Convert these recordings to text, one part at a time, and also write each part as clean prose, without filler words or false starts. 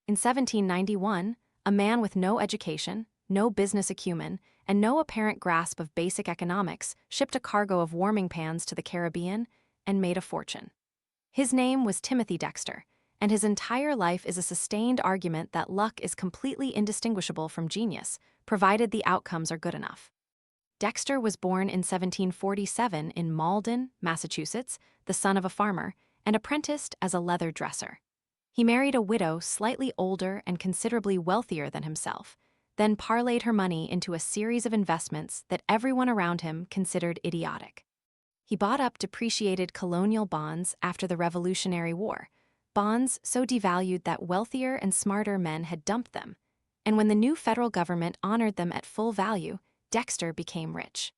In 1791, a man with no education, no business acumen, and no apparent grasp of basic economics shipped a cargo of warming pans to the Caribbean and made a fortune. His name was Timothy Dexter, and his entire life is a sustained argument that luck is completely indistinguishable from genius, provided the outcomes are good enough. Dexter was born in 1747 in Malden, Massachusetts, the son of a farmer, and apprenticed as a leather dresser. He married a widow slightly older and considerably wealthier than himself, then parlayed her money into a series of investments that everyone around him considered idiotic. He bought up depreciated colonial bonds after the Revolutionary War, bonds so devalued that wealthier and smarter men had dumped them, and when the new federal government honored them at full value, Dexter became rich.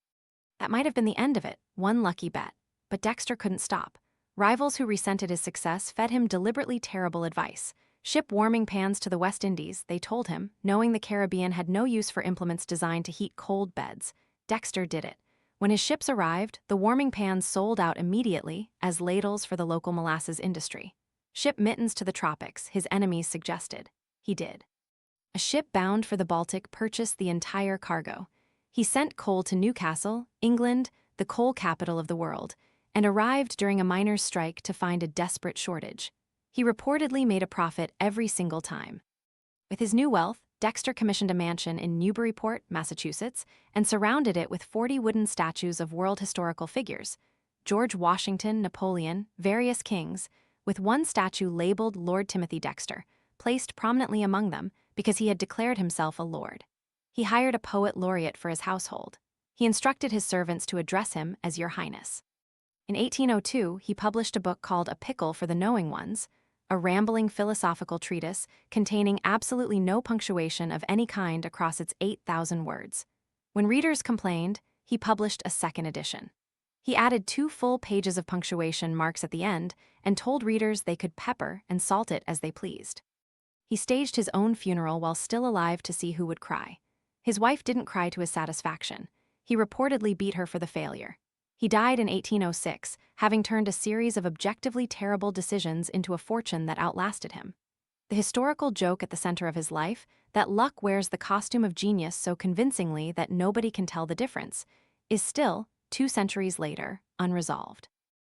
That might have been the end of it, one lucky bet, but Dexter couldn't stop. Rivals who resented his success fed him deliberately terrible advice. Ship warming pans to the West Indies, they told him, knowing the Caribbean had no use for implements designed to heat cold beds. Dexter did it. When his ships arrived, the warming pans sold out immediately as ladles for the local molasses industry. Ship mittens to the tropics, his enemies suggested. He did. A ship bound for the Baltic purchased the entire cargo. He sent coal to Newcastle, England, the coal capital of the world, and arrived during a miners' strike to find a desperate shortage. He reportedly made a profit every single time. With his new wealth, Dexter commissioned a mansion in Newburyport, Massachusetts, and surrounded it with 40 wooden statues of world historical figures: George Washington, Napoleon, various kings, with one statue labeled Lord Timothy Dexter, placed prominently among them because he had declared himself a lord. He hired a poet laureate for his household. He instructed his servants to address him as Your Highness. In 1802, he published a book called A Pickle for the Knowing Ones, a rambling philosophical treatise containing absolutely no punctuation of any kind across its 8,000 words. When readers complained, he published a second edition. He added 2 full pages of punctuation marks at the end and told readers they could pepper and salt it as they pleased. He staged his own funeral while still alive to see who would cry. His wife didn't cry to his satisfaction. He reportedly beat her for the failure. He died in 1806, having turned a series of objectively terrible decisions into a fortune that outlasted him. The historical joke at the center of his life, that luck wears the costume of genius so convincingly that nobody can tell the difference, is still, 2 centuries later, unresolved.